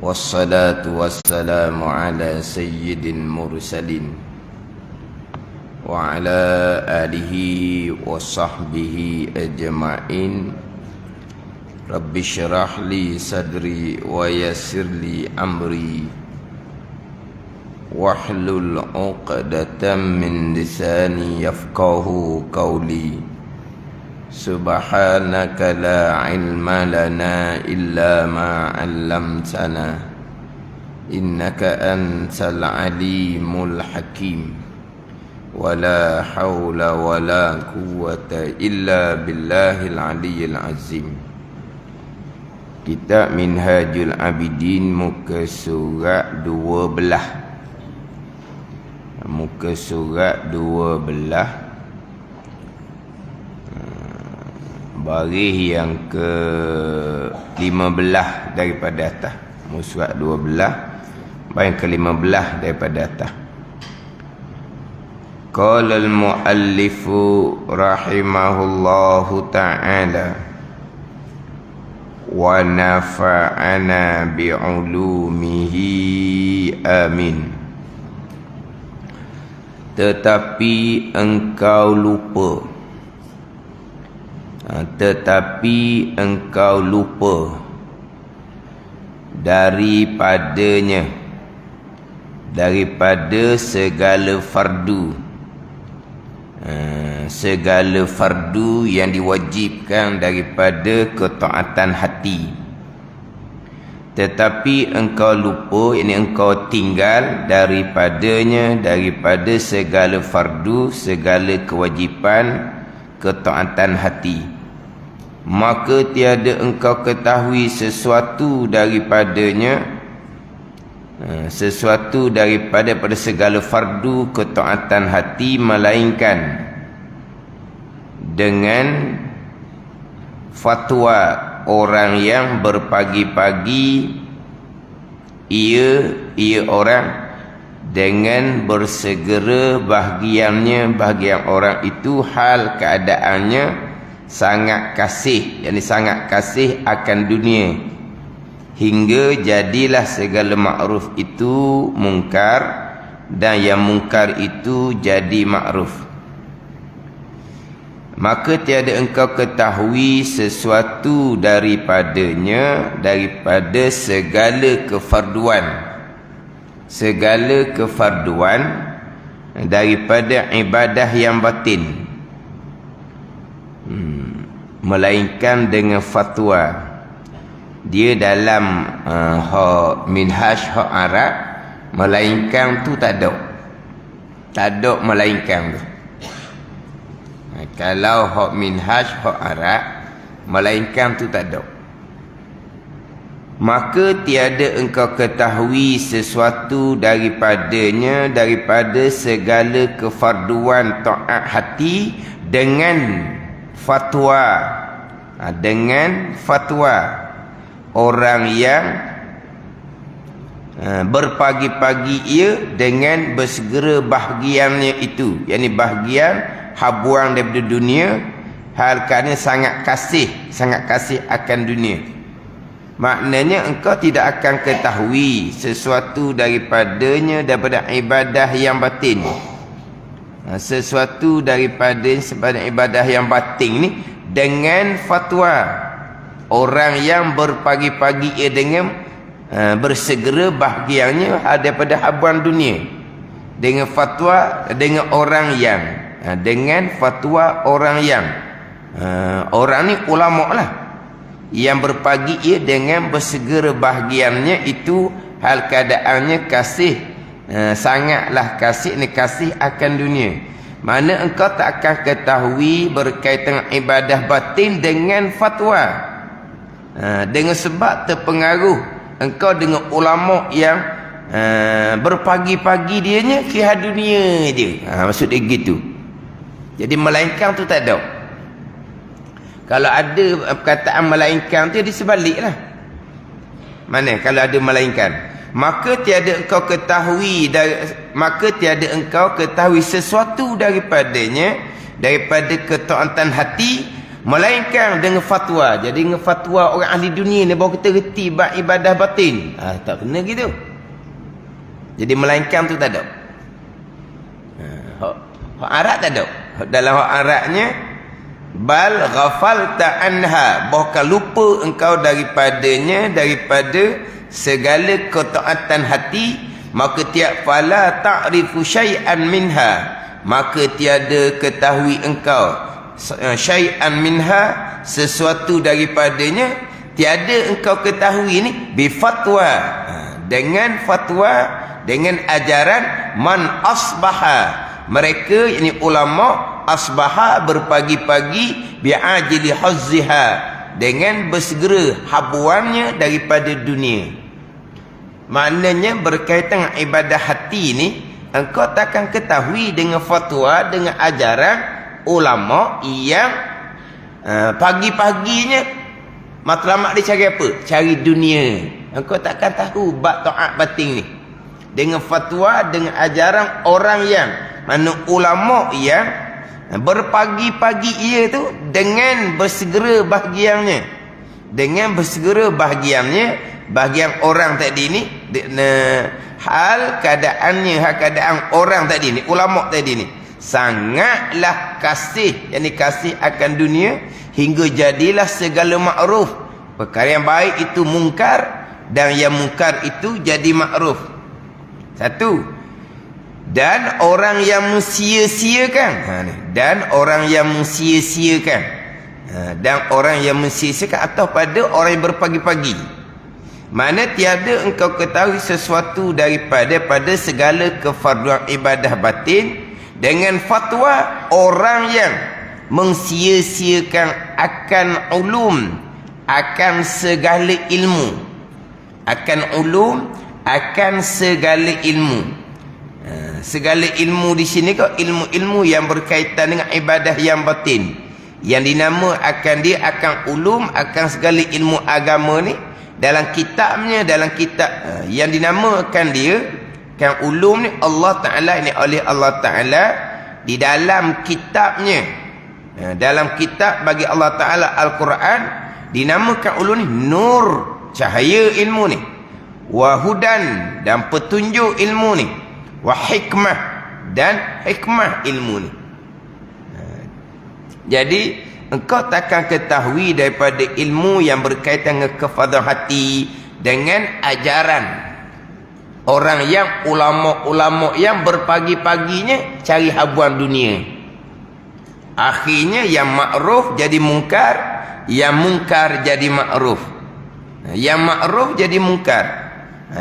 والصلاة والسلام على سيد المرسلين وعلى آله وصحبه أجمعين. رب اشرح لي صدري ويسر لي أمري واحلل عقدة من لساني يفقه قولي. سبحانك لا علم لنا إلا ما علمتنا إنك أنت العليم الحكيم. ولا حول ولا قوة إلا بالله العلي العظيم. Kitab Minhajul Abidin muka surat 12. Muka surat 12, baris yang ke-15 daripada atas. Muka surat 12, baris yang ke-15 daripada atas. Qala al-muallifu rahimahullahu ta'ala wa nafa'ana bi'ulumihi amin. Tetapi engkau lupa, daripada segala fardu, segala fardu yang diwajibkan daripada ketaatan hati. Tetapi engkau lupa, ini engkau tinggal daripadanya, daripada segala fardu, segala kewajipan ketaatan hati. Maka tiada engkau ketahui sesuatu daripadanya, sesuatu daripada segala fardu ketaatan hati, melainkan dengan fatwa orang yang berpagi-pagi, ia orang dengan bersegera bahagian orang itu hal keadaannya sangat kasih, yakni sangat kasih akan dunia, hingga jadilah segala makruf itu mungkar dan yang mungkar itu jadi makruf. Maka tiada engkau ketahui sesuatu daripadanya, daripada segala kefarduan daripada ibadah yang batin, melainkan dengan fatwa. Dia dalam minhaj hak Arab, melainkan tu tak ada melainkan tu. Kalau hak minhaj hak Arab, melainkan tu tak ada. Maka tiada engkau ketahui sesuatu daripadanya, daripada segala kefarduan taat hati, dengan fatwa, orang yang berpagi-pagi ia dengan bersegera bahagiannya itu, yakni bahagian habuang daripada dunia, hal keadaan sangat kasih akan dunia. Maknanya engkau tidak akan ketahui sesuatu daripadanya, daripada ibadah yang batin. Sesuatu daripada ibadah yang batin ni dengan fatwa orang yang berpagi-pagi ia dengan bersegera bahagiannya daripada habuan dunia, dengan fatwa, dengan orang yang, dengan fatwa orang yang, orang ni ulama lah, yang berpagi ia dengan bersegera bahagiannya itu hal keadaannya kasih, sangatlah kasih, ni kasih akan dunia. Mana engkau tak akan ketahui berkaitan ibadah batin dengan fatwa, dengan sebab terpengaruh engkau dengan ulama yang berpagi-pagi dianya kira dunia je, maksud dia gitu. Jadi melainkan tu tak ada. Kalau ada perkataan melainkan tu, dia sebaliklah. Mana kalau ada melainkan, maka tiada engkau ketahui sesuatu daripadanya, daripada ketaatan hati, Melainkan dengan fatwa. Jadi dengan fatwa orang ahli dunia ni baru kita reti bab ibadah batin. Tak kena gitu. Jadi melainkan tu tak ada. Hak Arab tak ada. Dalam hak Arabnya bal ghafalta anha, bahkan lupa engkau daripadanya, daripada segala ketaatan hati, maka tiap fala ta'rifu syai'an minha, maka tiada ketahui engkau syai'an minha, sesuatu daripadanya, tiada engkau ketahui ni bi fatwa, dengan fatwa, dengan ajaran man asbaha, mereka ini ulama asbaha berpagi-pagi bi'ajili hazziha, dengan bersegera habuannya daripada dunia. Maknanya berkaitan dengan ibadah hati ni, engkau takkan ketahui dengan fatwa, dengan ajaran ulama yang pagi-paginya matlamat dia cari apa? Cari dunia. Engkau takkan tahu bab taat batin ni dengan fatwa, dengan ajaran orang yang mana ulama yang berpagi-pagi ia tu dengan bersegera bahagiannya, dengan bersegera bahagiannya, bahagian orang tadi ni, hal keadaannya, hal keadaan orang tadi ni, ulama tadi ni sangatlah kasih, yakni kasih akan dunia, hingga jadilah segala makruf, perkara yang baik itu mungkar, dan yang mungkar itu jadi makruf. Satu. Dan orang yang mensia-siakan, dan orang yang mensia-siakan, dan orang yang mensia-siakan atau pada orang yang berpagi-pagi, mana tiada engkau ketahui sesuatu daripada segala kefarduan ibadah batin dengan fatwa orang yang mensia-siakan akan ulum, akan segala ilmu, akan ulum, akan segala ilmu. Segala ilmu di sini kok ilmu-ilmu yang berkaitan dengan ibadah yang batin, yang dinamakan dia akan ulum, akan segala ilmu agama ni. Dalam kitabnya, dalam kitab yang dinamakan dia kan ulum ni, Allah Ta'ala ini, oleh Allah Ta'ala di dalam kitabnya, dalam kitab bagi Allah Ta'ala Al-Quran, dinamakan ulum ni nur, cahaya ilmu ni, wahudan, dan petunjuk ilmu ni, wa hikmah, dan hikmah ilmu ni. Jadi engkau takkan ketahui daripada ilmu yang berkaitan dengan kefahaman hati, dengan ajaran orang yang ulama-ulama yang berpagi-paginya cari habuan dunia. Akhirnya yang makruf jadi mungkar, yang mungkar jadi makruf, yang makruf jadi mungkar,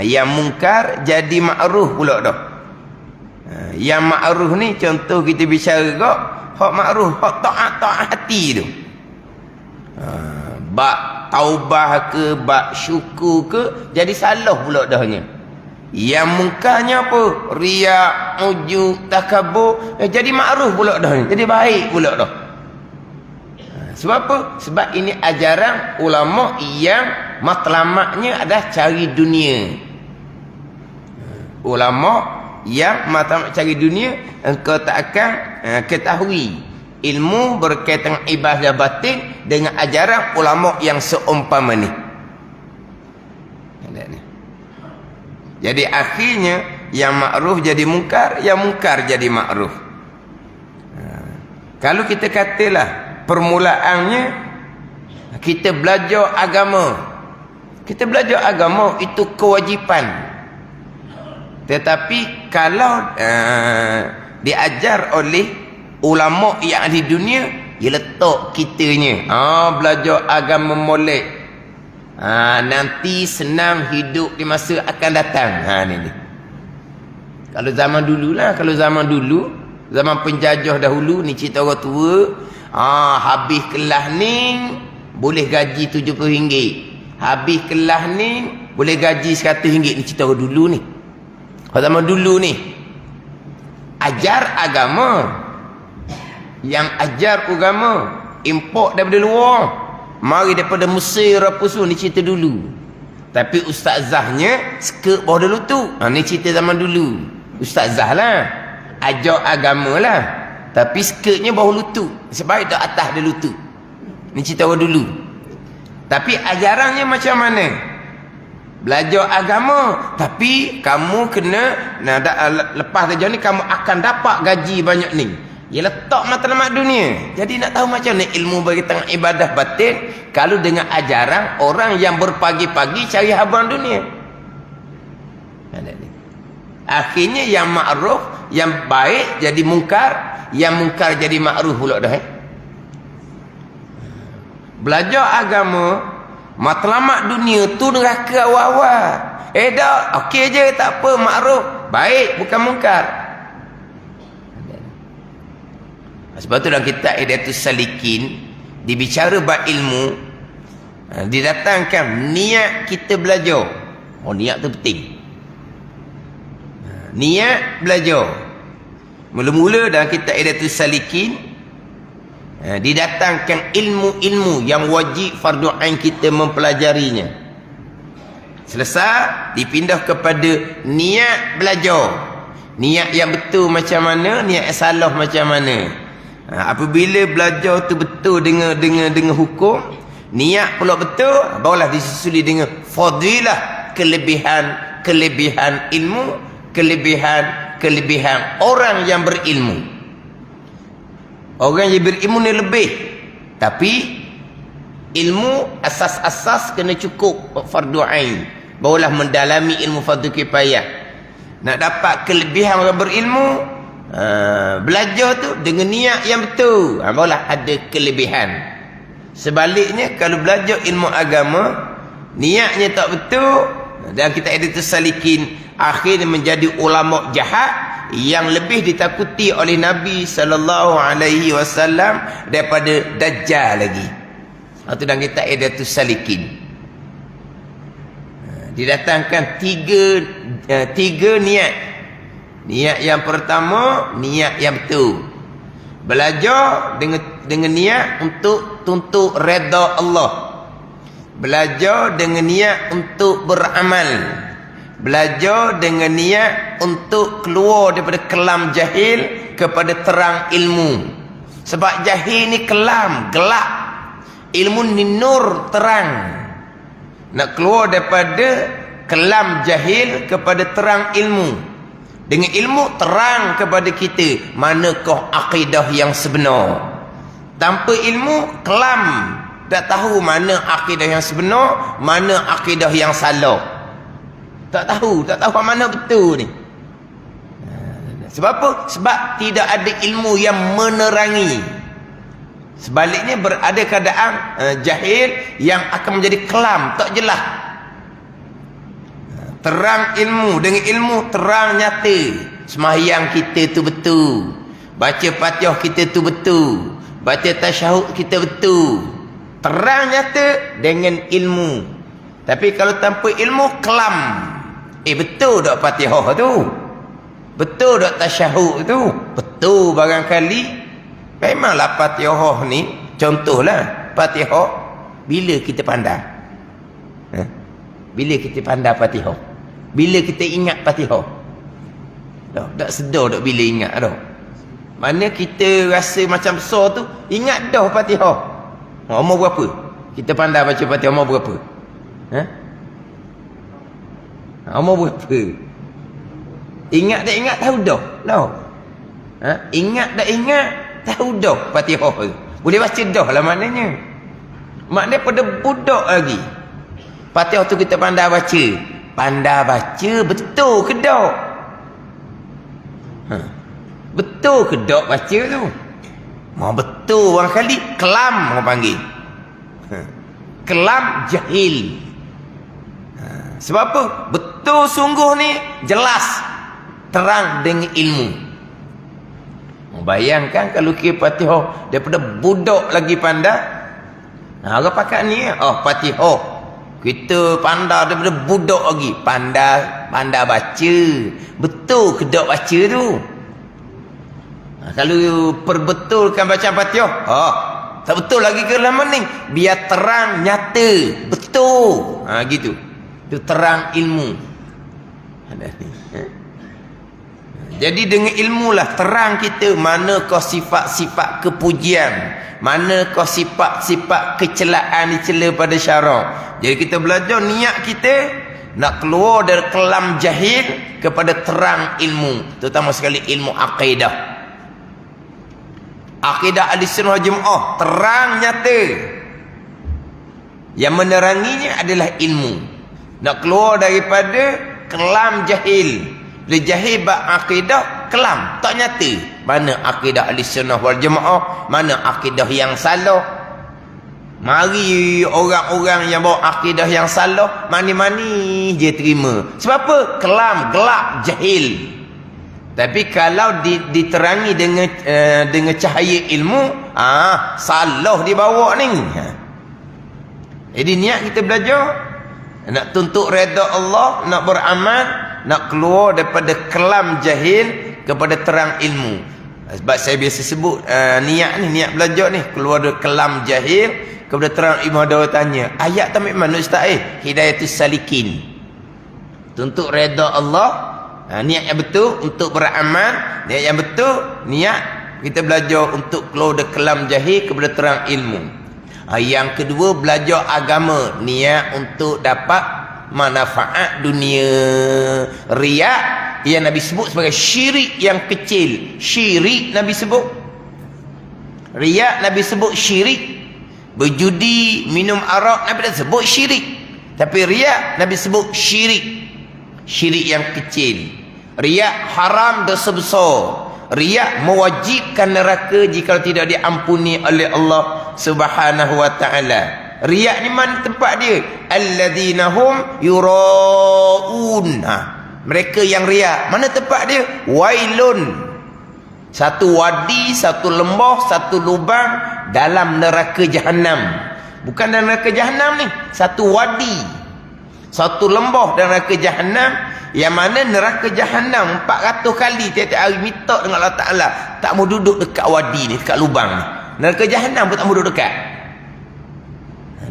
yang mungkar jadi makruf pula dah. Yang makruf ni contoh kita bicara kok, hak makruf, hak taat hati tu, bab taubah ke, bab syukur ke, jadi salah pula dahnya. Yang mungkarnya apa? Riak, ujub, takabur, jadi makruf pula dahnya, jadi baik pula dah. Sebab apa? Sebab ini ajaran ulama yang matlamatnya adalah cari dunia. Ulama yang matlamat cari dunia, engkau tak akan ketahui ilmu berkaitan ibadah batin dengan ajaran ulama yang seumpama ni. Jadi akhirnya yang makruf jadi mungkar, yang mungkar jadi makruf. Kalau kita katalah permulaannya kita belajar agama, kita belajar agama itu kewajipan. Tetapi kalau diajar oleh ulama yang di dunia, dia letak kitanya belajar agama molek, nanti senang hidup di masa akan datang. Ni. Kalau zaman dulu lah, kalau zaman dulu, zaman penjajah dahulu ni, cerita orang tua, habis kelas ni boleh gaji RM70, habis kelas ni boleh gaji RM100. Ni cerita orang dulu ni. Kalau zaman dulu ni ajar agama, yang ajar agama import daripada luar, mari daripada Mesir apa semua, ni cerita dulu. Tapi ustazahnya skirt bawah dulu tu, ni cerita zaman dulu. Ustazah lah, ajar agama lah, tapi skirtnya bawah lutut, sebab itu atas dia lutut. Ni cerita orang dulu. Tapi ajarannya macam mana? Belajar agama, tapi kamu kena lepas kerja ni kamu akan dapat gaji banyak ni. Ia letak matlamat dunia. Jadi nak tahu macam mana ilmu bagi tengah ibadah batin kalau dengan ajaran orang yang berpagi-pagi cari habuan dunia. Akhirnya yang makruf, yang baik jadi mungkar, yang mungkar jadi makruf pula dah. Belajar agama, matlamat dunia tu neraka awal-awal. Dah, okey je, tak apa, makruf, baik, bukan mungkar. Sebab tu dalam kitab Hidayatus Salikin dibicara bab ilmu, didatangkan niat kita belajar. Oh, niat tu penting. Niat belajar. Mula-mula dalam kitab Hidayatus Salikin didatangkan ilmu-ilmu yang wajib fardu ain kita mempelajarinya. Selesai dipindah kepada niat belajar. Niat yang betul macam mana, niat yang salah macam mana. Apabila belajar tu betul dengan hukum, niat pula betul, barulah disusuli dengan fadilah, kelebihan ilmu, kelebihan orang yang berilmu. Orang yang berilmu ni lebih. Tapi ilmu asas-asas kena cukup fardu ain. Barulah mendalami ilmu fardu kifayah. Nak dapat kelebihan orang berilmu, belajar tu dengan niat yang betul, barulah ada kelebihan. Sebaliknya kalau belajar ilmu agama, niatnya tak betul, dan kita ada tersalikin, akhirnya menjadi ulama jahat yang lebih ditakuti oleh Nabi sallallahu alaihi wasallam daripada Dajjal lagi. Itu dalam kitab Hidayatus Salikin. Didatangkan tiga niat. Niat yang pertama, niat yang betul. Belajar dengan niat untuk tuntut redha Allah. Belajar dengan niat untuk beramal. Belajar dengan niat untuk keluar daripada kelam jahil kepada terang ilmu. Sebab jahil ni kelam, gelap. Ilmu ni nur, terang. Nak keluar daripada kelam jahil kepada terang ilmu. Dengan ilmu terang kepada kita manakah akidah yang sebenar. Tanpa ilmu kelam, tak tahu mana akidah yang sebenar, mana akidah yang salah. Tak tahu mana betul ni. Sebab apa? Sebab tidak ada ilmu yang menerangi. Sebaliknya berada keadaan jahil yang akan menjadi kelam, tak jelas. Terang ilmu, dengan ilmu terang nyata. Sembahyang kita tu betul. Baca Fatihah kita tu betul. Baca tasyahud kita betul. Terang nyata dengan ilmu. Tapi kalau tanpa ilmu, kelam. Betul tak Fatihah tu? Betul tak tasyahud tu? Betul barangkali. Memanglah Fatihah ni, contohlah Fatihah, bila kita pandai? Bila kita pandai Fatihah? Bila kita ingat Fatihah? Tak sedar tak bila ingat dah. Mana kita rasa macam besar tu, ingat dah Fatihah. Umur berapa? Kita pandai baca Fatihah umur berapa? Umur berapa? Ingat tak ingat, tahu dah. Ingat tak ingat, tahu dah Fatihah tu. Boleh baca dah lah maknanya. Maknanya pada budak lagi. Fatihah tu kita pandai baca. Pandai baca betul ke tak? Betul ke tak baca tu? Betul orang kali kelam orang panggil. Kelam jahil. Sebab apa? Betul sungguh ni jelas, terang dengan ilmu. Bayangkan kalau kira Fatihah daripada budak lagi pandai. Orang pakat ni Fatihah kita pandai daripada budak lagi, pandai baca. Betul ke tak baca tu? Kalau perbetulkan bacaan Fatihah, tak betul lagi ke lama ni? Biar terang nyata, betul. Gitu. Itu terang ilmu. Jadi dengan ilmulah terang kita manakah sifat-sifat kepujian, manakah sifat-sifat kecelaan dicela pada syarak. Jadi kita belajar niat kita nak keluar dari kelam jahil kepada terang ilmu, terutama sekali ilmu akidah. Akidah Ahlussunnah wal Jamaah terang nyata. Yang meneranginya adalah ilmu. Nak keluar daripada kelam jahil. Bila jahil bab akidah, kelam tak nyata. Mana akidah Ahlussunnah wal Jamaah, mana akidah yang salah. Mari orang-orang yang bawa akidah yang salah, mani-mani je terima. Sebab apa? Kelam, gelap, jahil. Tapi kalau diterangi dengan cahaya ilmu, salah dibawa ni. Jadi niat kita belajar nak tuntut redha Allah, nak beramal, nak keluar daripada kelam jahil kepada terang ilmu. Sebab saya biasa sebut niat belajar ni keluar dari kelam jahil kepada terang ilmu. Ada orang tanya, ayat tamik mana ustaz? Hidayatus salikin. Tuntut redha Allah, niat yang betul untuk beramal, niat yang betul, niat kita belajar untuk keluar dari kelam jahil kepada terang ilmu. Yang kedua, belajar agama, niat untuk dapat manfaat dunia. Riak yang Nabi sebut sebagai syirik yang kecil. Syirik Nabi sebut. Riak Nabi sebut syirik. Berjudi, minum arak Nabi dah sebut syirik. Tapi riak Nabi sebut syirik. Syirik yang kecil. Riak haram, dosa besar. Riak mewajibkan neraka jika tidak diampuni oleh Allah Subhanahu wa taala. Riak ni mana tempat dia? Alladzina hum yuraun. Mereka yang riak, mana tempat dia? Wailun. Satu wadi, satu lembah, satu lubang dalam neraka jahanam. Bukan dalam neraka jahanam ni, satu wadi, satu lembah dalam neraka jahanam. Yang mana neraka jahanam 400 kali tiap-tiap hari minta dengan Allah Ta'ala, tak mau duduk dekat wadi ni, dekat lubang ni. Neraka jahanam pun tak mau duduk dekat.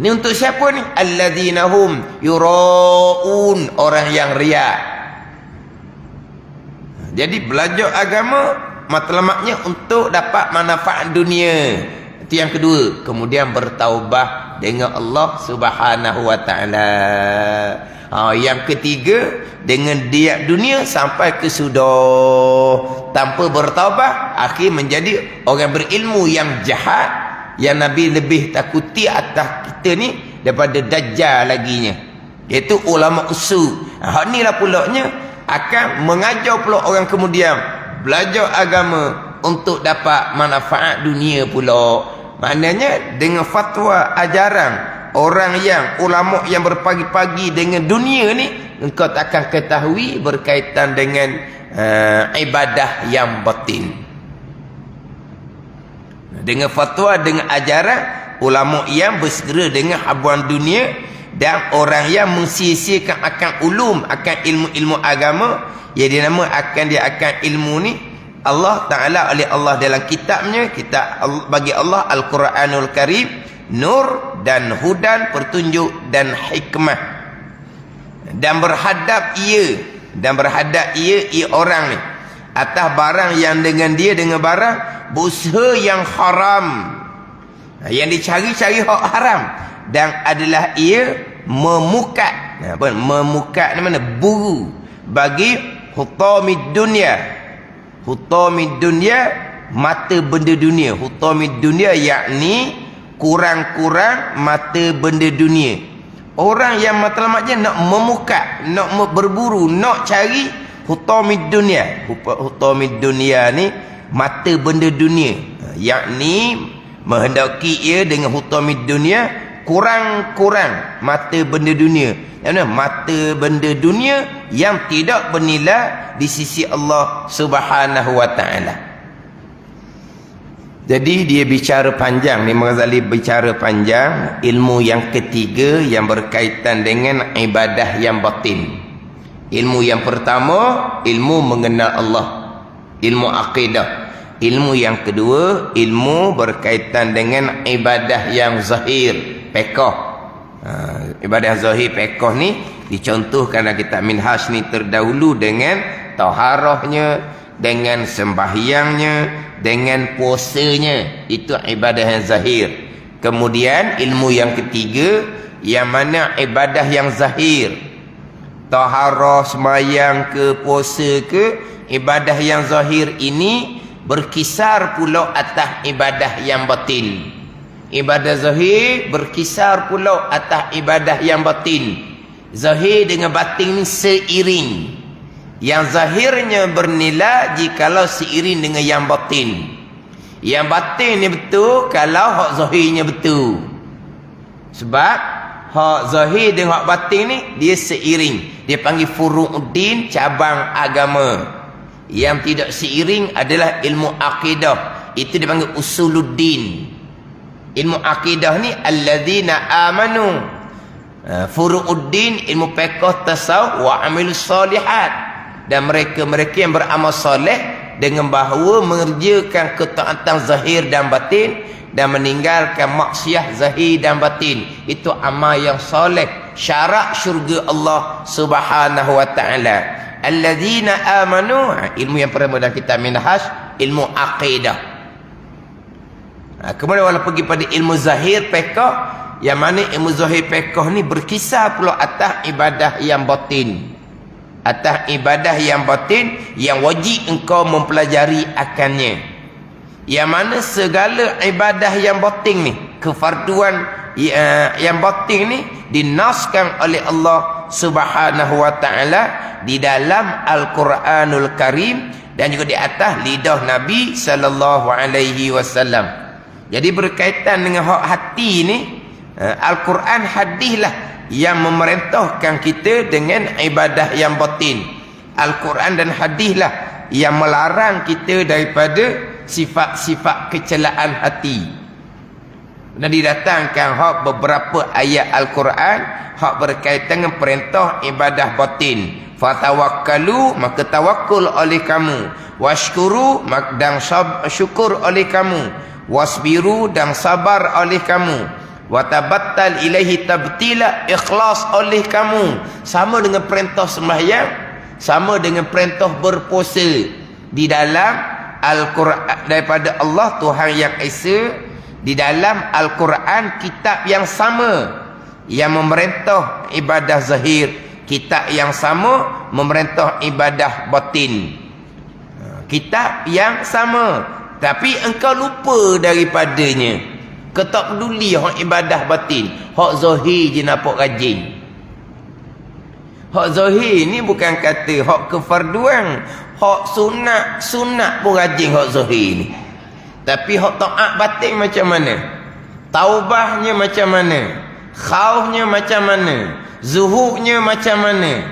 Ni untuk siapa ni? Alladzina hum yuraun, orang yang riak. Jadi belajar agama matlamatnya untuk dapat manfaat dunia. Itu yang kedua. Kemudian bertaubat dengan Allah Subhanahu wa taala. Yang ketiga, dengan diat dunia sampai ke sudah. Tanpa bertaubat, akhir menjadi orang berilmu yang jahat, yang Nabi lebih takuti atas kita ni daripada Dajjal laginya, iaitu ulama usul. Hak ni lah pulaknya akan mengajar pula orang kemudian belajar agama untuk dapat manfaat dunia pula. Maknanya dengan fatwa ajaran orang yang ulama yang berpagi-pagi dengan dunia ni, engkau tak akan ketahui berkaitan dengan ibadah yang batin. Dengan fatwa, dengan ajaran ulama yang bersegera dengan habuan dunia, dan orang yang mensia-siakan akan ulum, akan ilmu-ilmu agama, yang dinama dia akan ilmu ni Allah Ta'ala oleh Allah dalam kitabnya, bagi Allah Al-Quranul Karim, nur dan hudan, petunjuk dan hikmah. Dan berhadap ia orang ni atas barang yang dengan barang berusaha yang haram, yang dicari-cari hak haram, dan adalah ia memukat. Memukat ni mana? Buru bagi hutamid dunia. Hutamid dunia, mata benda dunia. Hutamid dunia yakni kurang-kurang mata benda dunia. Orang yang matlamatnya nak memukat, nak berburu, nak cari hutamid dunia. Hutamid dunia ni mata benda dunia, yakni menghendaki ia dengan hutamid dunia kurang-kurang mata benda dunia. Yang mana? Mata benda dunia yang tidak bernilai di sisi Allah Subhanahu wa taala. Jadi dia bicara panjang ni, Ghazali bicara panjang ilmu yang ketiga yang berkaitan dengan ibadah yang batin. Ilmu yang pertama, ilmu mengenal Allah, ilmu akidah. Ilmu yang kedua, ilmu berkaitan dengan ibadah yang zahir, fiqh. Ibadah zahir fiqh ni dicontohkan dalam kitab Minhaj ni terdahulu dengan taharahnya, dengan sembahyangnya, dengan puasanya. Itu ibadah yang zahir. Kemudian ilmu yang ketiga, yang mana ibadah yang zahir, taharah, sembahyang ke, puasa ke, ibadah yang zahir ini berkisar pula atas ibadah yang batin. Ibadah zahir berkisar pula atas ibadah yang batin. Zahir dengan batin ni seiring. Yang zahirnya bernilai jikalau seiring dengan yang batin. Yang batin ni betul kalau hak zahirnya betul. Sebab hak zahir dengan hak batin ni dia seiring. Dia panggil furu'uddin, cabang agama. Yang tidak seiring adalah ilmu akidah. Itu dipanggil usuluddin. Ilmu akidah ni alladzina amanu. Furu'uddin ilmu fiqh, tasawuf wa amilus solihat. Dan mereka-mereka yang beramal soleh dengan bahawa mengerjakan ketaatan zahir dan batin dan meninggalkan maksiat zahir dan batin. Itu amal yang soleh, syarat syurga Allah Subhanahu wa taala. Alladzina amanu, ilmu yang pertama dalam kitab Minhaj, ilmu akidah. Kemudian walau pergi pada ilmu zahir fiqh, yang mana ilmu zahir fiqh ni berkisar pula atas ibadah yang batin. Atas ibadah yang batin yang wajib engkau mempelajari akannya. Yang mana segala ibadah yang batin ni, kefarduan yang batin ni dinaskan oleh Allah Subhanahu wa taala di dalam Al-Quranul Karim dan juga di atas lidah Nabi sallallahu alaihi wasallam. Jadi berkaitan dengan hak hati ni, Al-Quran, hadis lah yang memerintahkan kita dengan ibadah yang batin. Al-Quran dan hadis lah yang melarang kita daripada sifat-sifat kecelaan hati. Dan didatangkan hak beberapa ayat Al-Quran hak berkaitan dengan perintah ibadah batin. Fatawakkalu, maka tawakul oleh kamu. Washkuru, dan syukur oleh kamu. Wasbiru, dan sabar oleh kamu. Watabattal ilaihi tabtila, ikhlas oleh kamu. Sama dengan perintah sembahyang, sama dengan perintah berpuasa. Di dalam Al-Quran daripada Allah Tuhan yang Esa, di dalam Al-Quran kitab yang sama yang memerintah ibadah zahir, kitab yang sama memerintah ibadah batin. Kitab yang sama, tapi engkau lupa daripadanya. Kau tak peduli hak ibadah batin. Hak zahir je nampak rajin. Hak zahir ni bukan kata hak kefarduan. Hak sunat pun rajin hak zahir ni. Tapi hak taat batin macam mana? Taubahnya macam mana? Khaufnya macam mana? Zuhudnya macam mana?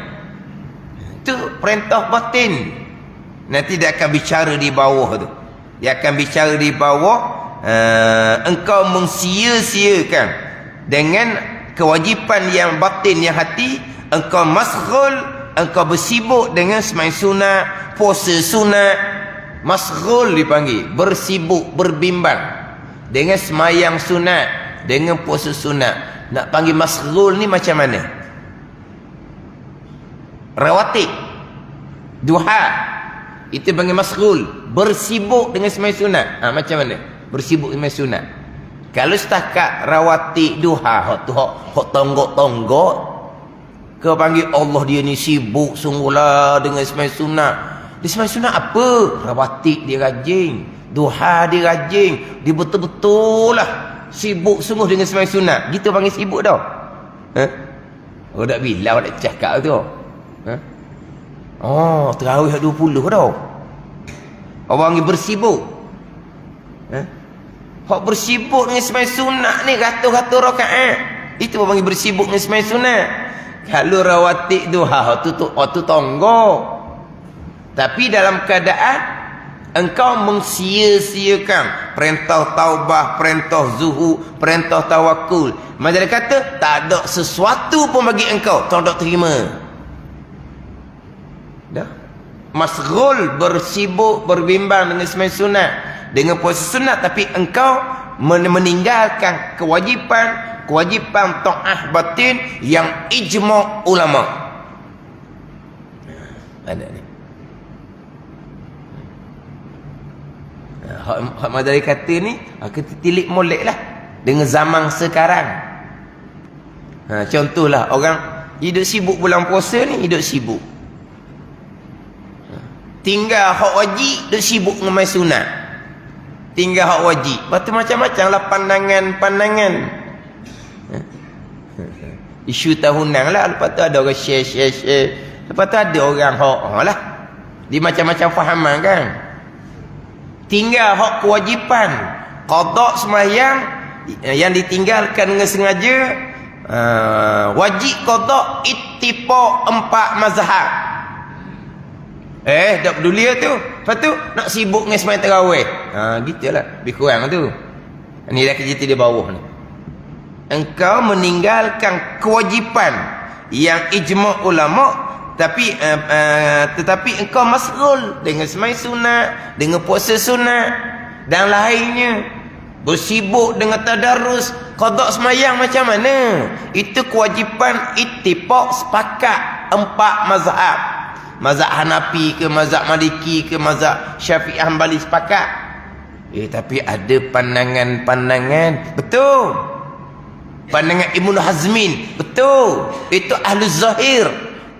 Itu perintah batin. Nanti dia akan bicara di bawah tu. Dia akan bicara di bawah. Engkau mensia-siakan dengan kewajipan yang batin, yang hati. Engkau masghul, engkau bersibuk dengan sembahyang sunat, puasa sunat. Masghul dipanggil, bersibuk, berbimbang dengan sembahyang sunat, dengan puasa sunat. Nak panggil masghul ni macam mana? Rawatib, duha, itu panggil masghul, bersibuk dengan sembahyang sunat. Macam mana? Bersibuk dengan sunat. Kalau setakat rawatib duha, hak tu hak tonggok-tonggok, kau panggil Allah dia ni sibuk sungguhlah dengan sembahyang sunat. Dia sembahyang sunat apa? Rawatib dia rajin, duha dia rajin, dia betul-betul lah sibuk sungguh dengan sembahyang sunat. Gitu panggil sibuk dah. Oh dak bilau dak cakap tu. Oh, tarawih 20 dah. Orang ni bersibuk. Hak bersibuk dengan sembahyang sunat ni ratus-ratus rakaat. Itu panggil bersibuk dengan sembahyang sunat. Kalau rawatib duha tu tonggok. Tapi dalam keadaan engkau mensia-siakan perintah taubah, perintah zuhud, perintah tawakul. Macam dia kata, tak ada sesuatu pun bagi engkau tak ada terima. Dah. Masghul, bersibuk, berbimbang dengan sembahyang sunat, dengan puasa sunat, tapi engkau meninggalkan kewajipan ta'ah batin yang ijma' ulama. Ada ni. Hak Madari kata ni, kita tilik molek lah dengan zaman sekarang. Contohlah orang hidup sibuk bulan puasa ni, hidup sibuk. Tinggal hak wajib, duk sibuk dengan main sunat. Tinggal hak wajib. Lepas tu macam-macam lah pandangan-pandangan. Isu tahunan lah. Lepas tu ada orang share. Lepas tu ada orang hak lah. Dia macam-macam fahaman kan. Tinggal hak kewajipan. Qada sembahyang yang ditinggalkan dengan sengaja. Wajib qada ittifaq 4 mazhab. Tak peduli lah tu. Lepas tu nak sibuk dengan sembahyang tarawih. Gitulah. Lebih kurang tu. Ni dah kerja di bawah ni. Engkau meninggalkan kewajipan yang ijma' ulama, tetapi engkau masrul dengan sembahyang sunat, dengan puasa sunat dan lainnya. Bersibuk dengan tadarus qada sembahyang macam mana? Itu kewajipan ittifaq, sepakat 4 mazhab. Mazhab Hanafi ke, mazhab Maliki ke, mazhab Syafi'i Hanbali sepakat. Tapi ada pandangan-pandangan. Betul. Pandangan Ibnu Hazmin. Betul. Itu ahlu zahir.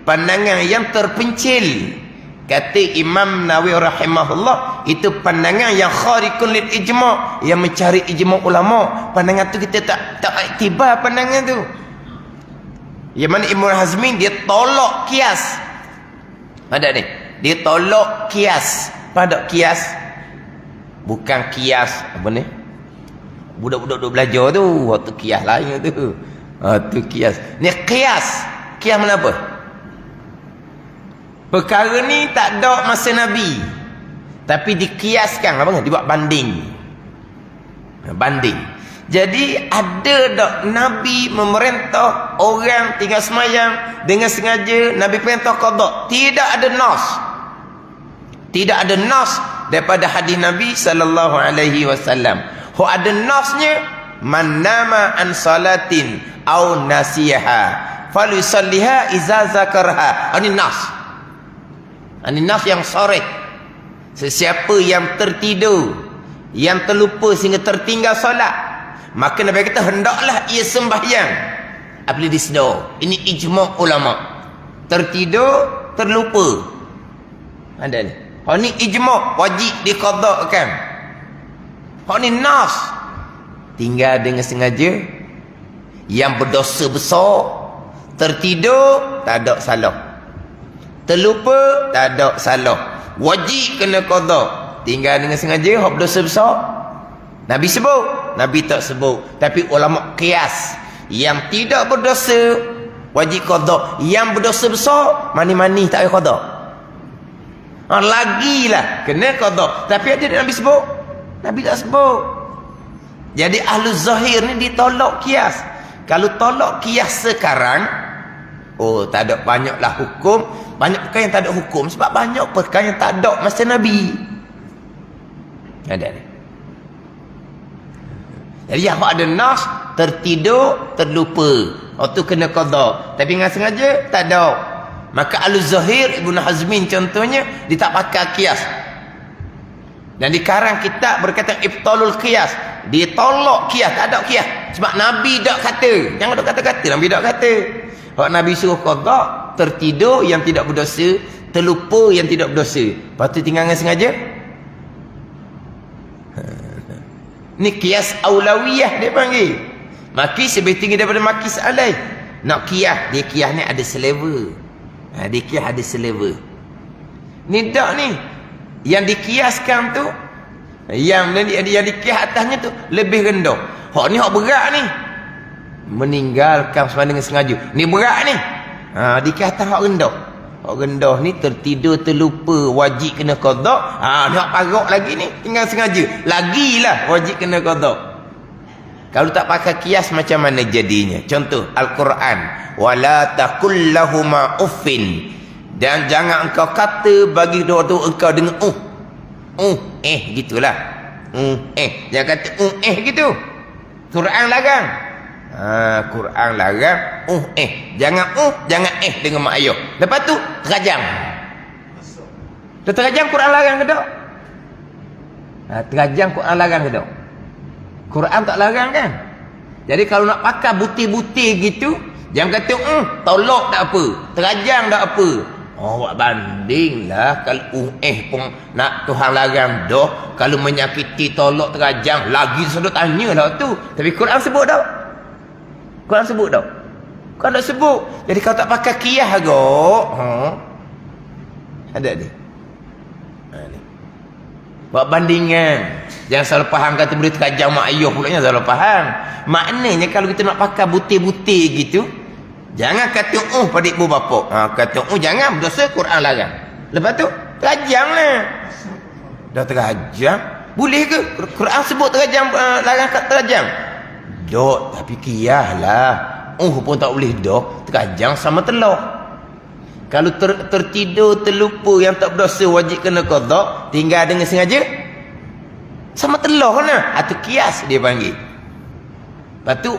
Pandangan yang terpencil. Kata Imam Nawawi rahimahullah, itu pandangan yang kharikun lil ijma', yang mencari ijma' ulama. Pandangan tu kita tak iktibar pandangan tu. Yang mana Ibnu Hazmin dia tolak kias. Ada ni. Dia tolak kias. Pada kias. Bukan kias. Apa ni? Budak-budak duk belajar tu. Waktu kias lain tu. Tu kias. Ni kias. Kias mana apa? Perkara ni tak ada masa Nabi. Tapi dikiaskan. Apa? Dibuat banding. Banding. Jadi ada tak Nabi memerintah orang tinggal semayang dengan sengaja, Nabi perintah qada? Tidak ada nas. Tidak ada nas daripada hadis Nabi sallallahu alaihi wasallam. Ho ada nasnya, man nama an salatin au nasiha falyusalliha iza zakarha. Ini nas. Ini nas yang sharih. Sesiapa yang tertidur, yang terlupa sehingga tertinggal solat, maka Nabi kata hendaklah ia sembahyang apabila disedar. Ini ijma' ulama. Tertidur, terlupa. Ada ni. Hak ni ijma', wajib diqadhakan. Hak ni nas. Tinggal dengan sengaja, yang berdosa besar, tertidur, tak ada salah. Terlupa, tak ada salah. Wajib kena qadha. Tinggal dengan sengaja, hak berdosa besar, Nabi sebut, Nabi tak sebut. Tapi ulama qiyas, yang tidak berdosa wajib qada, yang berdosa besar mani-mani tak payah qada. Lagilah kena qada. Tapi ada Nabi sebut? Nabi tak sebut. Jadi ahlu zahir ni ditolak qiyas. Kalau tolak qiyas sekarang, tak ada banyaklah hukum. Banyak perkara yang tak ada hukum sebab banyak perkara yang tak ada masa Nabi. Ada ni. Jadi yang ada nas, tertidur, terlupa. Tu kena qada. Tapi dengan sengaja, tak ada. Maka Al-Zahir, Ibn Hazmin contohnya, dia tak pakai qiyas. Dan di karang kitab berkata ibtalul qiyas. Dia tolak qiyas, tak ada qiyas. Sebab Nabi tak kata. Jangan ada kata-kata, Nabi tak kata. Kalau Nabi suruh qada, tertidur yang tidak berdosa, terlupa yang tidak berdosa. Lepas tu tinggal dengan sengaja. Ni qiyas aulawiyah dia panggil. Makis lebih tinggi daripada makis alai. Nak qiyas, dia qiyas ni ada selevel. Dia qiyas ada selevel. Ni tak ni. Yang dikiaskan tu, yang diqiyas atasnya tu lebih rendah. Hak ni hak berat ni. Meninggalkan sama dengan sengaja. Ni berat ni. Diqiyas atas hak rendah. Hak rendah ni tertidur, terlupa, wajib kena qada. Ni hak parok lagi ni, tinggal sengaja. Lagilah wajib kena qada. Kalau tak pakai qiyas macam mana jadinya? Contoh Al-Quran, wala taqul lahuma uffin. Dan jangan engkau kata bagi dua-dua engkau dengan gitulah. Jangan kata gitu. Quran larang. Quran larang jangan jangan dengan mak ayah. Lepas tu terajang. Dah terajang Quran larang ke tak? Terajang Quran larang ke tak? Quran tak larang kan? Jadi kalau nak pakai butir-butir gitu, jangan kata tolak tak apa, terajang tak apa. Awak bandinglah kalau pun nak Tuhan larang dah, kalau menyakiti tolak terajang lagi sudah tanyalah tu. Tapi Quran sebut tak? Quran sebut tak? Quran tak sebut. Jadi kalau tak pakai qiyas agak, ada ni. Buat bandingan. Jangan salah faham kata boleh terajang mak ayah pulaknya, salah faham. Maknanya kalau kita nak pakai butir-butir gitu, jangan kata pada ibu bapa. Kata jangan, dosa Quran larang. Lepas tu terajanglah. Dah terajang, boleh ke? Quran sebut terajang, larang kat terajang. Dok, tapi qiyaslah. Pun tak boleh dah. Terajang sama telur. Kalau tertidur, terlupa yang tak berdosa wajib kena qada, tinggal dengan sengaja sama telur lah. Atau qiyas dia panggil. Lepas tu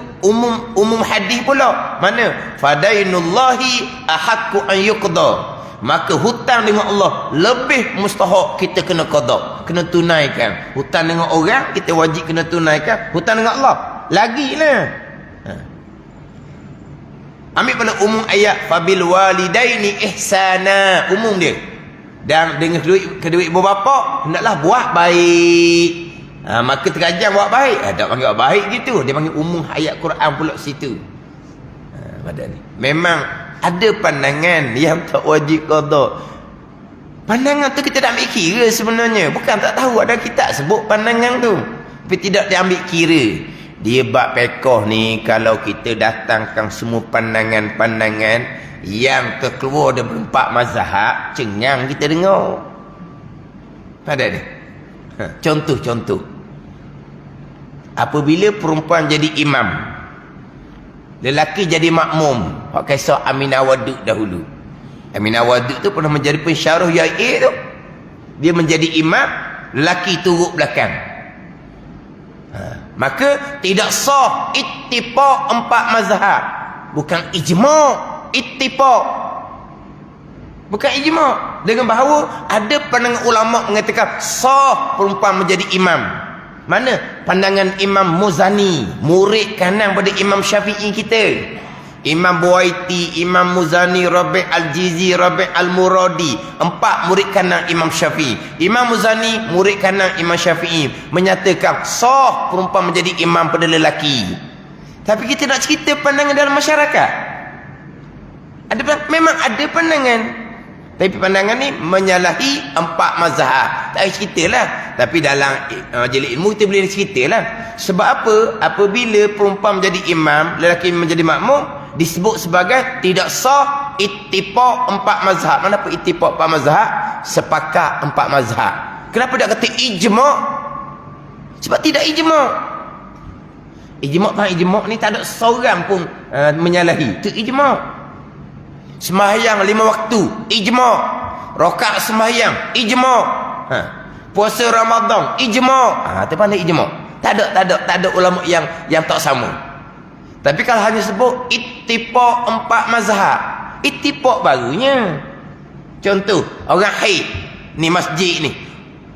umum hadis pula. Mana? Fadainullahi ahaqqu an yuqda. Maka hutang dengan Allah lebih mustahak kita kena qada, kena tunaikan. Hutang dengan orang kita wajib kena tunaikan. Hutang dengan Allah lagilah. Ambil pada umum ayat fabil walidaini ihsana, umum dia. Dan dengan kedua ibu bapa hendaklah buat baik. Maka terajang buat baik. Tak panggil buat baik gitu. Dia panggil umum ayat Quran pula situ. Pada ni. Memang ada pandangan yang tak wajib qada. Pandangan tu kita tak ambil kira sebenarnya. Bukan tak tahu ada kitab sebut pandangan tu. Tapi tidak diambil kira. Dia bab pekoh ni, kalau kita datangkan semua pandangan-pandangan yang terkeluar dari 4 mazhab, cengang kita dengar. Ada ni. Contoh. Apabila perempuan jadi imam, lelaki jadi makmum. Hak kisah Aminah Wadud dahulu. Aminah Wadud tu pernah menjadi pensyarah YA tu. Dia menjadi imam, lelaki turut belakang. Maka tidak sah ittifaq 4 mazhab. Bukan ijma', ittifaq. Bukan ijma'. Dengan bahawa ada pandangan ulama' mengatakan sah perempuan menjadi imam. Mana? Pandangan Imam Muzani, murid kanan pada Imam Syafi'i kita. Imam Buaiti, Imam Muzani, Rabi' Al-Jizi, Rabi' Al-Muradi. 4 murid kanan Imam Syafi'i. Imam Muzani, murid kanan Imam Syafi'i, menyatakan sah perempuan menjadi imam pada lelaki. Tapi kita nak cerita pandangan dalam masyarakat. Memang ada pandangan. Tapi pandangan ni menyalahi 4 mazhab. Tak ceritalah. Tapi dalam majlis ilmu kita boleh ceritalah. Sebab apa? Apabila perempuan menjadi imam, lelaki menjadi makmum, disebut sebagai tidak sah ittifaq 4 mazhab. Mana apa ittifaq 4 mazhab? Sepakat 4 mazhab. Kenapa tak kata ijma'? Sebab tidak ijma'. Ijma' ni tak ada seorang pun menyalahi. Itu ijma'. Sembahyang 5 waktu, ijma'. Rakaat sembahyang, ijma'. Puasa Ramadan, ijma'. Itu mana ijma'? Tak ada ulama yang tak sama. Tapi kalau hanya sebut ittifaq 4 mazhab, ittifaq barunya. Contoh, orang haid ni masjid ni,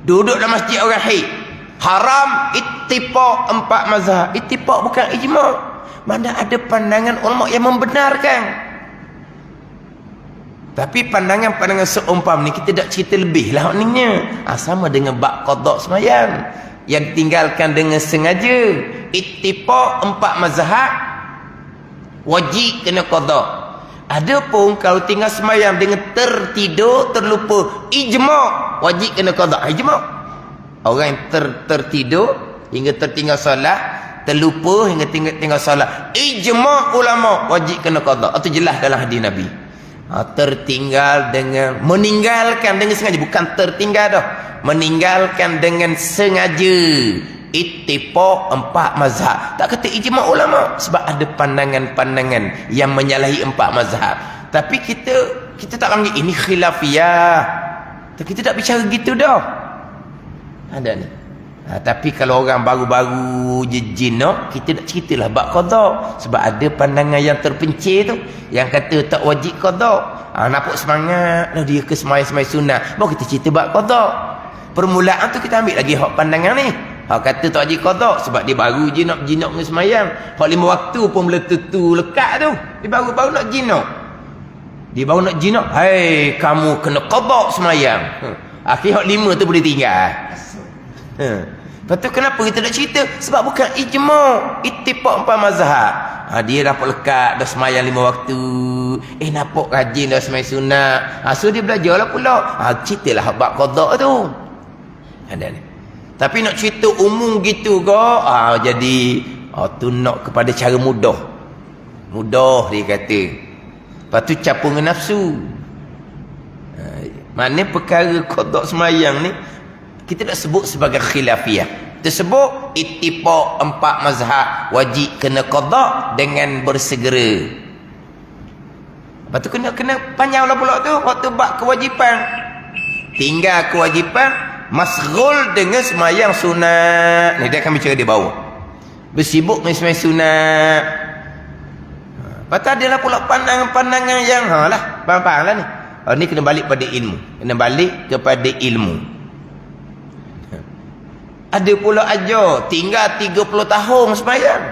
duduk dalam masjid orang haid, haram, ittifaq 4 mazhab. Ittifaq bukan ijma'. Mana ada pandangan ulama yang membenarkan. Tapi pandangan-pandangan seumpam ni kita tak cerita lebih lah maknanya. Sama dengan bab qada sembahyang yang ditinggalkan dengan sengaja. Ittifaq 4 mazhab wajib kena qada. Adapun kalau tinggal sembahyang dengan tertidur, terlupa, ijma' wajib kena qada. Ijma'. Orang yang tertidur hingga tertinggal solat, terlupa hingga tinggal solat, ijma' ulama wajib kena qada. Itu jelas dalam hadis Nabi. Tertinggal dengan, meninggalkan dengan sengaja, bukan tertinggal dah, meninggalkan dengan sengaja. Ittifaq 4 mazhab. Tak kata ijma' ulama, sebab ada pandangan-pandangan yang menyalahi 4 mazhab. Tapi kita tak panggil ini khilafiyah. Kita tak bicara gitu dah. Ada ni. Tapi kalau orang baru-baru je jinak, kita nak ceritalah bab qada. Sebab ada pandangan yang terpencil tu yang kata tak wajib qada. Nampak semangat lah dia ke semai-semai sunat, baru kita cerita bab qada. Permulaan tu kita ambil lagi hak pandangan ni. Hak kata tak wajib qada sebab dia baru je nak jinak dengan semayang. Hak 5 waktu pun meletutu lekat tu. Dia baru nak jinak. Dia baru nak jinak. Hai, kamu kena qada semayang. Akhir hak 5 tu boleh tinggal. Lepas tu kenapa kita nak cerita? Sebab bukan ijma', ittifaq 4 mazhab. Dia dapat lekat dah semayang 5 waktu. Nampak rajin dah semayang sunat. So dia belajarlah pula. Ceritalah bab qada tu. Ada ni. Tapi nak cerita umum gitu ke? Jadi tu nak kepada cara mudah. Mudah dia kata. Lepas tu capung dengan nafsu. Mana perkara qada semayang ni kita nak sebut sebagai khilafiyah. Tersebut ittifaq 4 mazhab wajib kena qada dengan bersegera. Lepas tu kena panjanglah pula tu waktu bab kewajipan. Tinggal kewajipan masghul dengan semayang sunat. Ni dia akan bicara di bawah. Bersibuk dengan semayang sunat. Lepas tu adalah pula pandangan-pandangan yang faham-faham lah ni. Ni kena balik pada ilmu. Kena balik kepada ilmu. Ada pula ajar tinggal 30 tahun sembahyang.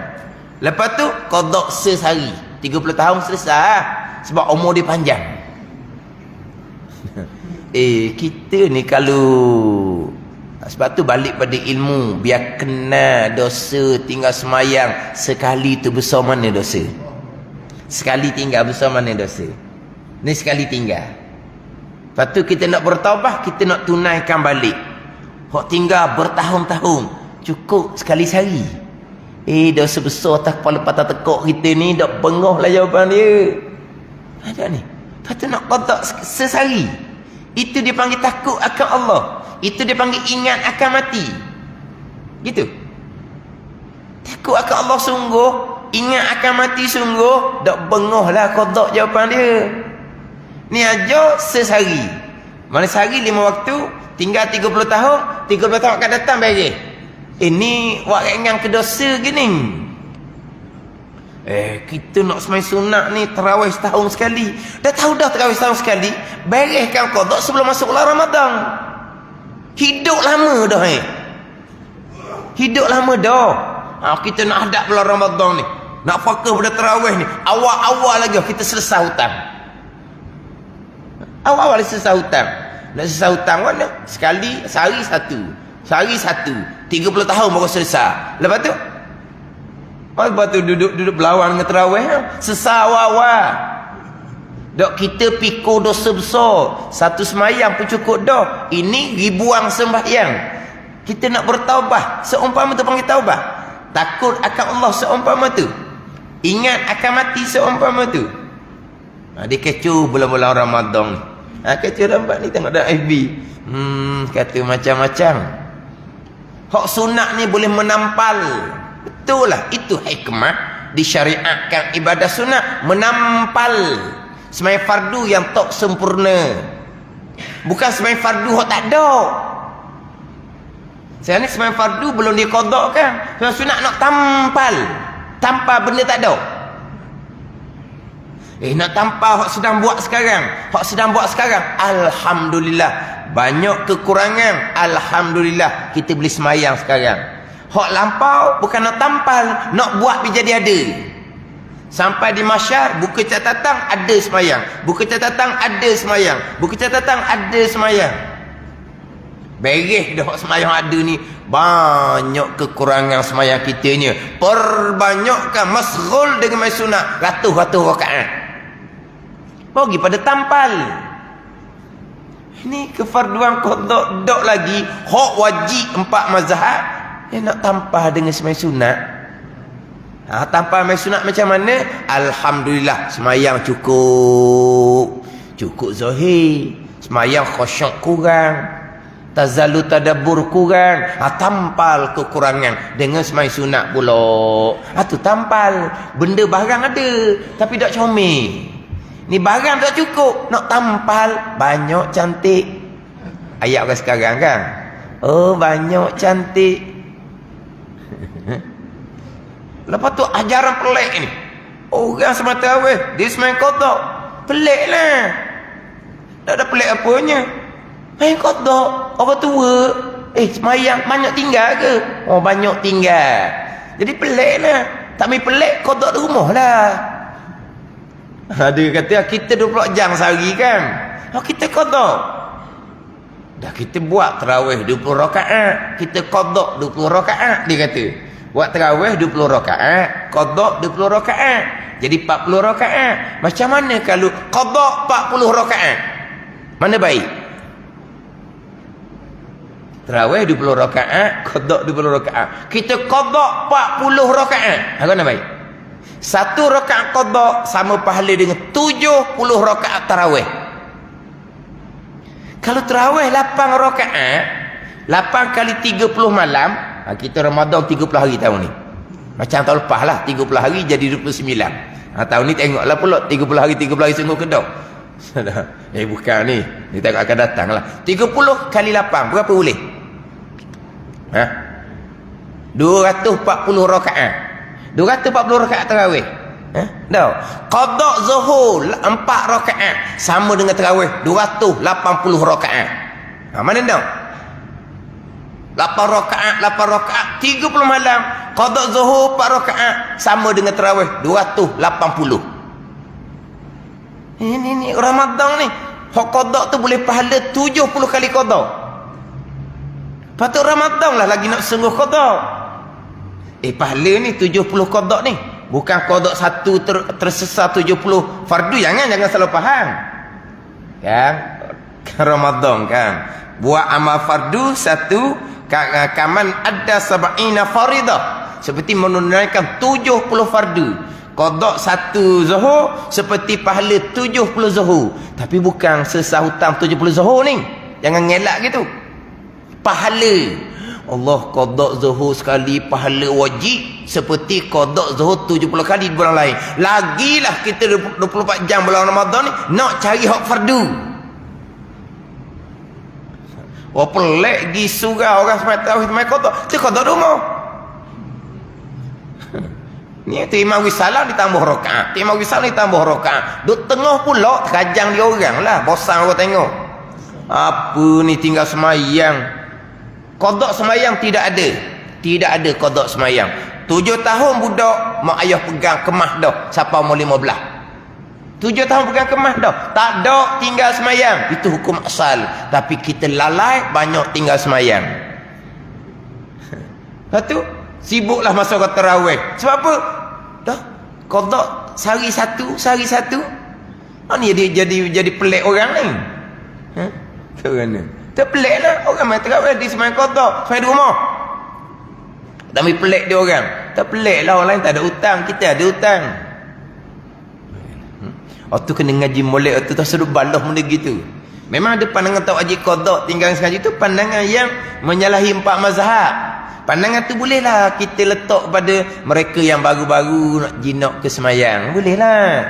Lepas tu qada sehari. 30 tahun selesai sebab umur dia panjang. Kita ni kalau sebab tu balik pada ilmu, biar kena dosa tinggal sembahyang sekali tu besar mana dosa. Sekali tinggal besar mana dosa. Ni sekali tinggal. Lepas tu kita nak bertaubat, kita nak tunaikan balik. Hak tinggal bertahun-tahun cukup sekali sehari. Dosa besar atas kepala patah tekuk kita ni dah bengah lah jawapan dia. Ada ni. Lepas tu nak qada sehari. Itu dia panggil takut akan Allah. Itu dia panggil ingat akan mati. Gitu. Takut akan Allah sungguh, ingat akan mati sungguh, dah bengah lah qada jawapan dia. Ni aja sehari. Mana sehari 5 waktu, tinggal 30 tahun, 30 tahun akan datang bagi. Ini wak ringan ke dosa gini. Kita nak semai sunat ni tarawih setahun sekali. Dah tahu dah tarawih setahun sekali, bereskan qada sebelum masuk bulan Ramadan. Hidup lama dah Hidup lama dah. Kita nak hadap bulan Ramadan ni. Nak fokus pada tarawih ni. Awal-awal lagi kita selesai hutang. Awal-awal selesai hutang. Nak selesai hutang mana? Sekali, sehari satu. Sehari satu. 30 tahun baru selesai. Lepas tu? Lepas tu duduk berlawan dengan terawih. Sesah awal-awal. Dok kita pikul dosa besar. Satu semayang pun cukup dah. Ini ribuan sembahyang. Kita nak bertaubat. Seumpama tu panggil taubat. Takut akan Allah seumpama tu. Ingat akan mati seumpama tu. Dia kecoh bulan-bulan Ramadan. Kecoh nampak ni tengok dalam FB. Kata macam-macam. Hak sunat ni boleh menampal. Betul lah. Itu hikmah disyariatkan ibadah sunat. Menampal. Semai fardu yang tak sempurna. Bukan semai fardu hak tak ada. Saya ni semai fardu belum dia qada kan. Semai sunat nak tampal. Tampal benda tak ada. Nak tampal hak sedang buat sekarang. Hak sedang buat sekarang. Alhamdulillah. Banyak kekurangan. Alhamdulillah. Kita boleh semayang sekarang. Hak lampau bukan nak tampal. Nak buat biar jadi ada. Sampai di masyar, buka catatan ada semayang. Buka catatan ada semayang. Buka catatan ada semayang. Beres dah hak semayang ada ni. Banyak kekurangan semayang kita ni. Perbanyakkan masghul dengan main sunat. Ratus-ratus rakaat. Bagi pada tampal. Ini kefarduan qada dok lagi. Hak wajib 4 mazhab. Nak tampal dengan semayang sunat. Tanpa main sunat macam mana? Alhamdulillah semayang cukup. Cukup zahir. Semayang khusyuk kurang. Tazalu tadabbur kurang. Tampal kekurangan dengan semayang sunat pula. Tu tampal. Benda barang ada tapi tak comel. Ni barang tak cukup. Nak tampal banyak cantik. Ayat orang sekarang kan. Banyak cantik. Lepas tu ajaran pelik ni. Orang semata awal dia semain kotak. Pelik lah. Tak ada pelik apanya. Main kodok. Orang tua. Semayang banyak tinggal ke? Oh, banyak tinggal. Jadi pelik lah. Tak main pelik, kodok di rumah lah. Dia kata, kita 24 jam sehari kan? Kita kodok. Dah kita buat tarawih 20 rakaat. Kita kodok 20 rakaat. Dia kata. Buat tarawih 20 rakaat. Kodok 20 rakaat. Jadi 40 rakaat. Macam mana kalau kodok 40 rakaat? Mana baik? Tarawih 20 rakaat, qada 20 rakaat. Kita qada 40 rakaat. Apa nama baik? Satu rakaat qada sama pahala dengan 70 rakaat tarawih. Kalau tarawih 8 rakaat, 8 kali 30 malam, kita Ramadan 30 hari tahun ni. Macam tahun lepas lah, 30 hari jadi 29. Tahun ni tengoklah pula 30 hari sungguh kedok. Bukan ni. Ni tengok akan datang lah. 30 kali 8 berapa boleh? 240 rakaat. 240 rakaat tarawih. Dah. Qada zuhur 4 rakaat sama dengan tarawih 280 rakaat. Mana dah? 8 rakaat 30 malam. Qada zuhur 4 rakaat sama dengan tarawih 280. Ini Ramadan ni. Hak qada tu boleh pahala 70 kali qada. Patut Ramadan lah lagi nak sungguh qada. Pahala ni 70 qada ni. Bukan qada satu tersesat 70 fardu. Jangan salah faham. Kan Ramadan kan. Buat amal fardu satu kaman ada sab'ina faridah. Seperti menunaikan 70 fardu. Qada satu zuhur seperti pahala 70 zuhur. Tapi bukan sesah hutang 70 zuhur ni. Jangan ngelak gitu. Pahala Allah qada zuhur sekali pahala wajib seperti qada zuhur 70 kali di bulan lain. Lagilah kita 24 jam bulan Ramadan ni nak cari hak fardu. Pelik gi surau orang semai tarawih semai qada. Tu qada rumah. Ni terima wisalah ditambah rakaat. Terima wisalah ditambah rakaat. Duk tengah pula terajang dia orang lah. Bosan orang tengok. Apa ni tinggal semayang. Qada semayang tidak ada. Tidak ada qada semayang. 7 tahun budak mak ayah pegang kemah dah. Siapa umur 15. 7 tahun pegang kemah dah. Tak ada tinggal semayang. Itu hukum asal. Tapi kita lalai banyak tinggal semayang. Lepas tu sibuklah masa kata tarawih. Sebab apa? Dah qada sehari satu. Ni dia jadi pelik orang ni. Kerana terpelik lah orang main tarawih di semayang qada sampai di rumah. Tapi pelik dia orang. Terpelik lah orang lain tak ada hutang, kita ada hutang. Waktu kena ngaji molek waktu tu suruh balah benda gitu. Memang ada pandangan tak wajib qada tinggal sengaja tu pandangan yang menyalahi 4 mazhab. Pandangan tu bolehlah kita letak pada mereka yang baru-baru nak jinak ke semayang. Bolehlah.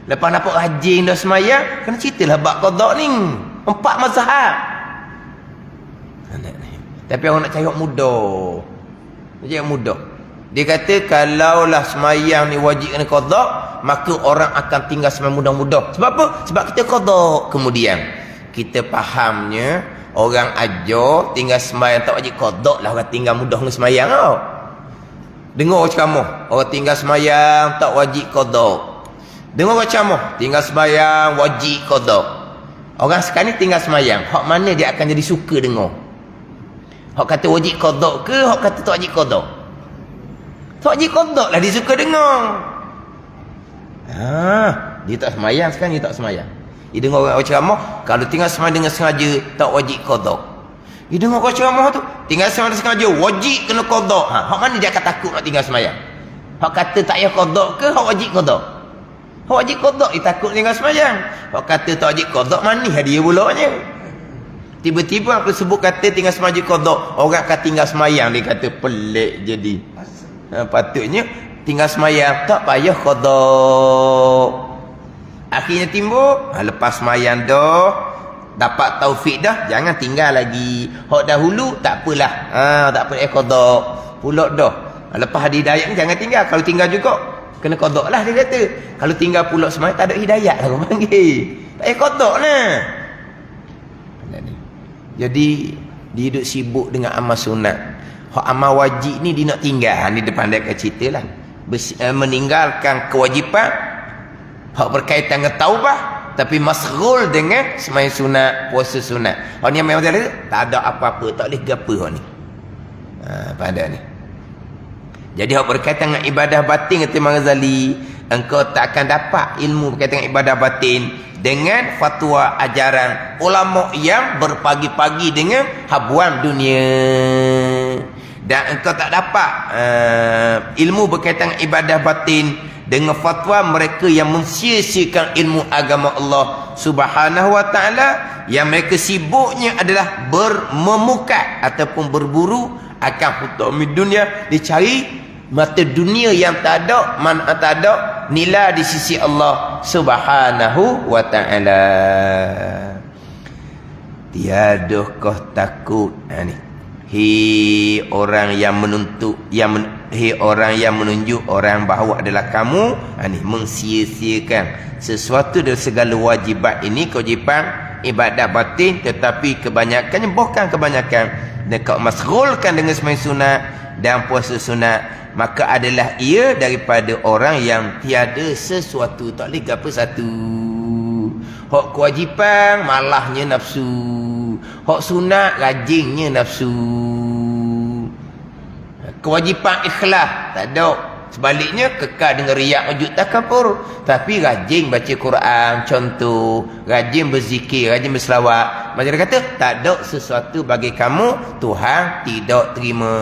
Lepas nampak rajin dah semayang, kena ceritalah bab qada ni. 4 mazhab. Tapi orang nak cari mudah. Dia mudah. Dia kata kalaulah semayang ni wajib kena qada, maka orang akan tinggal semayang mudah-mudah. Sebab apa? Sebab kita qada. Kemudian kita fahamnya orang ajar tinggal semayang tak wajib qada lah, orang tinggal mudah dengan semayang tau. Dengar ceramah, orang tinggal semayang tak wajib qada. Dengar ceramah, tinggal semayang wajib qada. Orang sekarang ni tinggal semayang, hak mana dia akan jadi suka dengar? Hak kata wajib qada ke hak kata tak wajib qada? Tak wajib qada lah dia suka dengar. Dia tak semayang sekarang, dia tak semayang. Dia dengar orang ceramah, kalau tinggal semayang dengan sengaja tak wajib qada. Dia dengar orang ceramah tu, tinggal semayang dengan sengaja wajib kena qada. Hak mana dia akan takut nak tinggal semayang? Hak kata tak payah qada ke hak wajib qada? Hak wajib qada dia takut tinggal semayang. Hak kata tak wajib qada manis dia bulanya. Tiba-tiba aku sebut kata tinggal semayang qada, orang akan tinggal semayang, dia kata pelik jadi. Patutnya tinggal semayang tak payah qada. Akhirnya timbul lepas semayang dah dapat taufik dah, jangan tinggal lagi. Hak dahulu tak apalah. Tak apa qada. Pulak dah. Lepas ada hidayat ni jangan tinggal. Kalau tinggal juga kena qada lah dia kata. Kalau tinggal pulak semayang tak ada hidayat lah orang panggil. Tak payah qada lah. Jadi dia duduk sibuk dengan amal sunat. Hak amal wajib ni dia nak tinggal. Ni depan dia akan cerita lah. Meninggalkan kewajipan. Hak berkaitan dengan taubah. Tapi masghul dengan sembahyang sunat, puasa sunat. Hak ni yang memang tak ada apa-apa. Tak boleh gapa hak ni. Pada ni. Jadi hak berkaitan dengan ibadah batin kata Imam Ghazali, engkau tak akan dapat ilmu berkaitan dengan ibadah batin dengan fatwa ajaran ulama yang berpagi-pagi dengan habuan dunia. Dan engkau tak dapat ilmu berkaitan dengan ibadah batin dengan fatwa mereka yang mensia-siakan ilmu agama Allah Subhanahu wa taala, yang mereka sibuknya adalah memukat ataupun berburu akan hutami dunia, dicari mata dunia yang tak ada nilai di sisi Allah Subhanahu wa taala. Tiada kau takut ni. Hei orang yang menuntut, orang yang menunjuk orang bahawa adalah kamu ni mensia-siakan sesuatu dari segala wajibat ini, kewajipan ibadat batin, tetapi kebanyakannya, bukan kebanyakan, dan kau masghulkan dengan sembahyang sunat dan puasa sunat, maka adalah ia daripada orang yang tiada sesuatu, tak boleh apa satu. Hak kewajipan malahnya nafsu, hak sunat rajinnya nafsu. Kewajipan ikhlas tak ada, sebaliknya kekal dengan riak wujud takabur. Tapi rajin baca Quran contoh, rajin berzikir, rajin berselawat, macam dia kata tak ada sesuatu bagi kamu Tuhan tidak terima.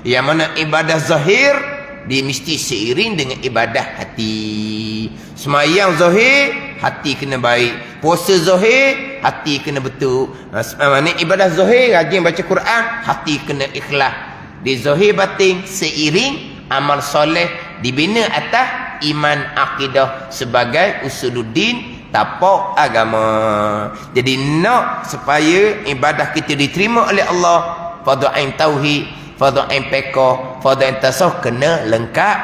Yang mana ibadah zahir dia mesti seiring dengan ibadah hati. Semayang zahir hati kena baik, puasa zahir hati kena betul. Mana ibadah zahir rajin baca Quran, hati kena ikhlas. Di zahir batin seiring amal soleh dibina atas iman akidah sebagai usuluddin, tapak agama. Jadi nak supaya ibadah kita diterima oleh Allah, fardu ain tauhid, fardu ain fiqh, fardu ain tasawuf kena lengkap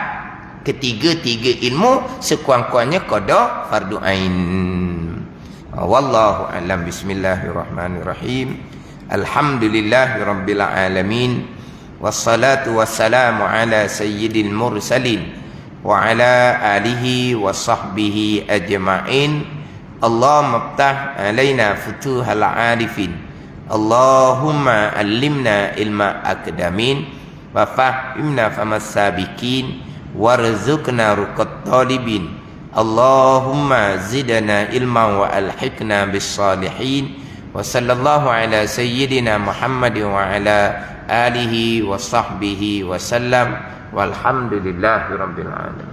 ketiga-tiga ilmu, sekurang-kurangnya qada fardu ain. Wallahu a'lam. Bismillahirrahmanirrahim. Alhamdulillahirabbil alamin. Wassalatu wassalamu ala sayyidil mursalin wa ala alihi wa sahbihi ajma'in. Allahumma ftah alaina futuhal arifin. Allahumma allimna ilma akdamin wa fahimna famas sabiqin warzuqna ruqat talibin. Allahumma zidna ilman wa alhiqna bis salihin. Wa sallallahu ala sayyidina Muhammadin wa ala alihi wa sahbihi wa sallam walhamdulillahi rabbil alamin.